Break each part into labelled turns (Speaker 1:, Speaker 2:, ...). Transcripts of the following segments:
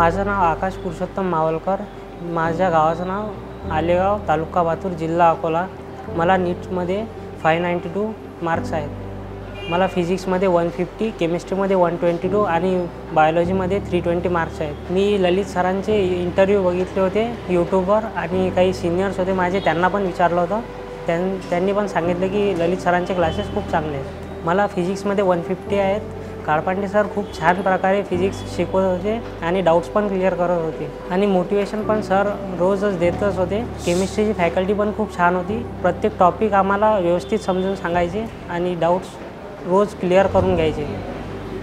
Speaker 1: माझं नाव आकाश पुरुषोत्तम मावलकर. माझ्या गावाचं नाव आलेगाव, तालुका पातूर, जिल्हा अकोला. मला नीटमध्ये 592 मार्क्स आहेत. मला फिजिक्समध्ये 150, केमिस्ट्रीमध्ये 122 आणि बायोलॉजीमध्ये 320 मार्क्स आहेत. मी ललित सरांचे इंटरव्ह्यू बघितले होते यूट्यूबवर आणि काही सिनियर्स होते माझे, त्यांना पण विचारलं होतं. त्यांनी पण सांगितलं की ललित सरांचे क्लासेस खूप चांगले आहेत. मला फिजिक्समध्ये 150 आहेत. काळपांडे सर खूप छान प्रकारे फिजिक्स शिकवत होते आणि डाऊट्स पण क्लिअर करत होते आणि मोटिवेशन पण सर रोजच देतच होते. केमिस्ट्रीची फॅकल्टी पण खूप छान होती. प्रत्येक टॉपिक आम्हाला व्यवस्थित समजून सांगायचे आणि डाऊट्स रोज क्लिअर करून घ्यायचे.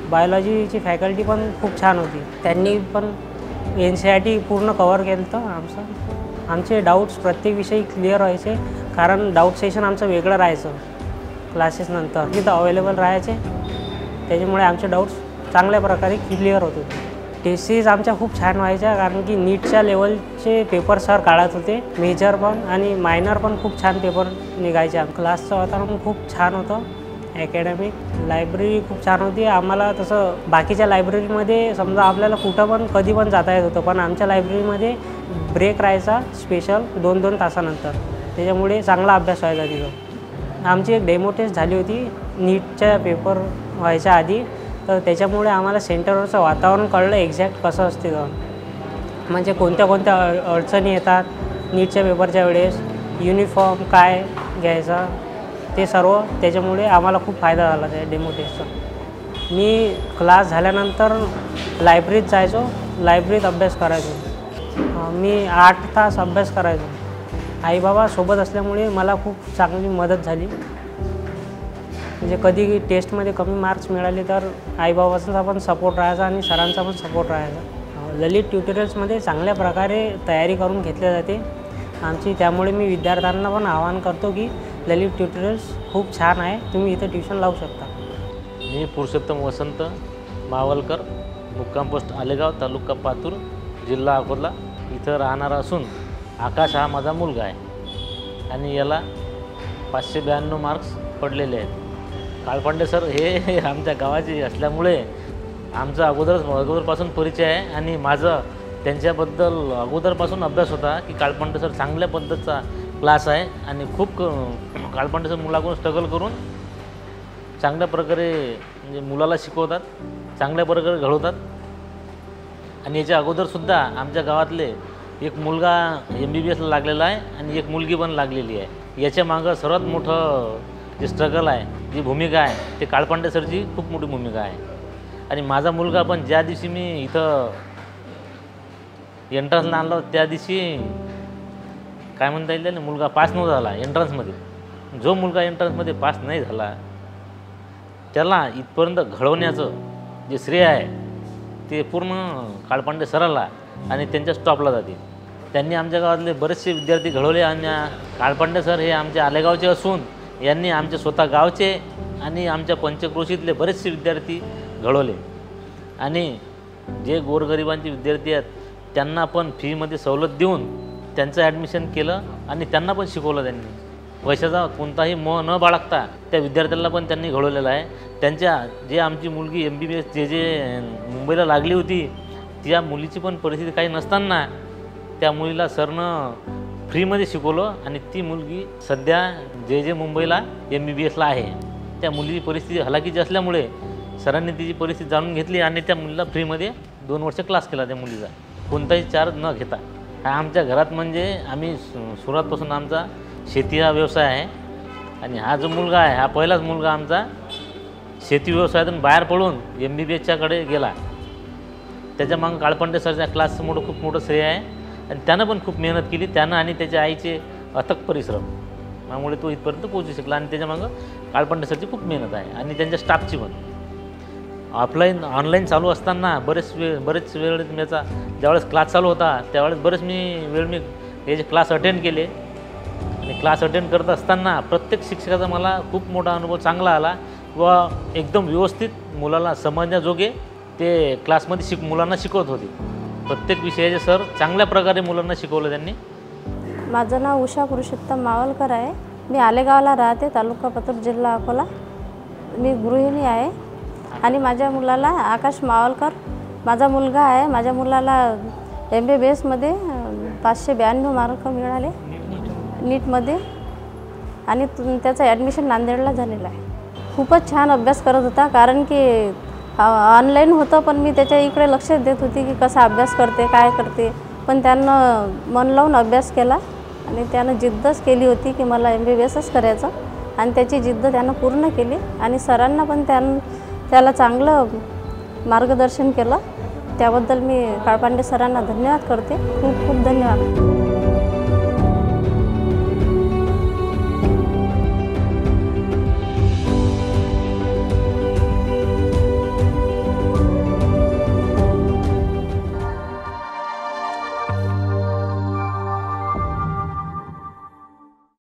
Speaker 1: बायोलॉजीची फॅकल्टी पण खूप छान होती. त्यांनी पण NCERT पूर्ण कवर केलं होतं. आमचे डाऊट्स प्रत्येक विषयी क्लिअर व्हायचे, कारण डाऊट सेशन आमचं वेगळं राहायचं क्लासेसनंतर. तिथं अवेलेबल राहायचे, त्याच्यामुळे आमचे डाऊट्स चांगल्या प्रकारे क्लिअर होत होते. टेस्टीज आमच्या खूप छान व्हायच्या, कारण की नीटच्या लेवलचे पेपर सर काढत होते. मेजर पण आणि मायनर पण खूप छान पेपर निघायचे. क्लासचं वातावरण खूप छान होतं. ॲकॅडमिक लायब्ररी खूप छान होती. आम्हाला तसं बाकीच्या लायब्ररीमध्ये समजा आपल्याला कुठं पण कधी पण जाता येत होतं, पण आमच्या लायब्ररीमध्ये ब्रेक राहायचा स्पेशल 2-2 तासानंतर. त्याच्यामुळे चांगला अभ्यास व्हायचा तिथं. आमची एक डेमो टेस्ट झाली होती नीटच्या पेपर व्हायच्या आधी, तर त्याच्यामुळे आम्हाला सेंटरवरचं वातावरण कळलं एक्झॅक्ट कसं असते तर, म्हणजे कोणत्या अडचणी येतात नीटच्या पेपरच्या वेळेस, युनिफॉर्म काय घ्यायचा ते सर्व. त्याच्यामुळे आम्हाला खूप फायदा झाला त्या डेमो टेस्टचा. मी क्लास झाल्यानंतर लायब्ररीत जायचो, लायब्ररीत अभ्यास करायचो. मी 8 तास अभ्यास करायचो. आई बाबा सोबत असल्यामुळे मला खूप चांगली मदत झाली. म्हणजे कधी टेस्टमध्ये कमी मार्क्स मिळाले तर आईबाबांचा पण सपोर्ट राहायचा आणि सरांचा पण सपोर्ट राहायचा. ललित ट्युटोरियल्समध्ये चांगल्या प्रकारे तयारी करून घेतली जाते आमची. त्यामुळे मी विद्यार्थ्यांना पण आवाहन करतो की ललित ट्युटोरियल्स खूप छान आहे, तुम्ही इथं ट्युशन लावू शकता.
Speaker 2: मी पुरुषोत्तम वसंत मावलकर, मुक्काम पोस्ट आलेगाव, तालुका पातूर, जिल्हा अकोला इथं राहणारा असून आकाश हा माझा मुलगा आहे आणि याला 592 मार्क्स पडलेले आहेत. काळपांडे सर हे आमच्या गावाचे असल्यामुळे आमचा अगोदरपासून परिचय आहे आणि माझं त्यांच्याबद्दल अगोदरपासून अभ्यास होता की काळपांडे सर चांगल्या पद्धतीचा क्लास आहे आणि खूप काळपांडे सर मुलाकडून स्ट्रगल करून चांगल्या प्रकारे म्हणजे मुलाला शिकवतात, चांगल्या प्रकारे घडवतात. आणि याच्या अगोदरसुद्धा आमच्या गावातले एक मुलगा MBBSला लागलेला आहे आणि एक मुलगी पण लागलेली आहे. याच्या मागं सर्वात मोठं जे स्ट्रगल आहे, जी भूमिका आहे, ते काळपांडे सरची खूप मोठी भूमिका आहे. आणि माझा मुलगा पण ज्या दिवशी मी इथं एंट्रन्सला आणलं त्या दिवशी काय म्हणता येईल ना, मुलगा पास नव्हता झाला एंट्रन्समध्ये. जो मुलगा एंट्रन्समध्ये पास नाही झाला त्याला इथपर्यंत घडवण्याचं जे श्रेय आहे ते पूर्ण काळपांडे सराला आणि त्यांच्या स्टॉपला जाते. त्यांनी आमच्या गावातले बरेचसे विद्यार्थी घडवले आणि काळपांडे सर हे आमच्या आलेगावचे असून यांनी आमच्या स्वतः गावचे आणि आमच्या पंचक्रोशीतले बरेचसे विद्यार्थी घडवले. आणि जे गोरगरिबांचे विद्यार्थी आहेत त्यांना पण फीमध्ये सवलत देऊन त्यांचं ॲडमिशन केलं आणि त्यांना पण शिकवलं. त्यांनी पैशाचा कोणताही मोह न बाळगता त्या विद्यार्थ्यांना पण त्यांनी घडवलेलं आहे. त्यांच्या जे आमची मुलगी MBBS जे मुंबईला लागली होती, त्या मुलीची पण परिस्थिती काही नसताना त्या मुलीला सरनं फ्रीमध्ये शिकवलं आणि ती मुलगी सध्या जे मुंबईला MBBSला आहे. त्या मुलीची परिस्थिती हलाखीची असल्यामुळे सरांनी तिची परिस्थिती जाणून घेतली आणि त्या मुलीला फ्रीमध्ये 2 वर्ष क्लास केला त्या मुलीचा, कोणताही चार्ज न घेता. हा आमच्या घरात म्हणजे आम्ही सुरुवातपासून आमचा शेती हा व्यवसाय आहे आणि हा जो मुलगा आहे हा पहिलाच मुलगा आमचा शेती व्यवसायातून बाहेर पडून MBBSच्याकडे गेला. त्याच्या मागं काळपांडे सरच्या क्लासचं खूप मोठं श्रेय आहे आणि त्यानं पण खूप मेहनत केली. त्यानं आणि त्याच्या आईचे अथक परिश्रम त्यामुळे तो इथपर्यंत पोहोचू शकला आणि त्याच्या मागं काळपांडे सरची खूप मेहनत आहे आणि त्यांच्या स्टाफची पण. ऑनलाईन चालू असताना बरेच वेळ याचा ज्यावेळेस क्लास चालू होता त्यावेळेस बरेच मी याचे क्लास अटेंड केले आणि क्लास अटेंड करत असताना प्रत्येक शिक्षकाचा मला खूप मोठा अनुभव चांगला आला व एकदम व्यवस्थित मुलाला समजण्याजोगे ते क्लासमध्ये मुलांना शिकवत होते. प्रत्येक विषयाचे सर चांगल्या प्रकारे मुलांना शिकवलं त्यांनी.
Speaker 3: माझं नाव उषा पुरुषोत्तम मावलकर आहे. मी आलेगावला राहते, तालुका पातूर, जिल्हा अकोला. मी गृहिणी आहे आणि माझ्या मुलाला आकाश मावलकर माझा मुलगा आहे, माझ्या मुलाला MBBSमध्ये 592 मार्क मिळाले नीटमध्ये आणि त्याचं ॲडमिशन नांदेडला झालेलं आहे. खूपच छान अभ्यास करत होता, कारण की ऑनलाईन होतं पण मी त्याच्या इकडे लक्ष देत होती की कसा अभ्यास करते काय करते. पण त्यानं मन लावून अभ्यास केला आणि त्यानं जिद्दच केली होती की मला MBBSच करायचं आणि त्याची जिद्द त्यानं पूर्ण केली आणि सरांना पण त्याला चांगलं मार्गदर्शन केलं. त्याबद्दल मी काळपांडे सरांना धन्यवाद करते. खूप खूप धन्यवाद.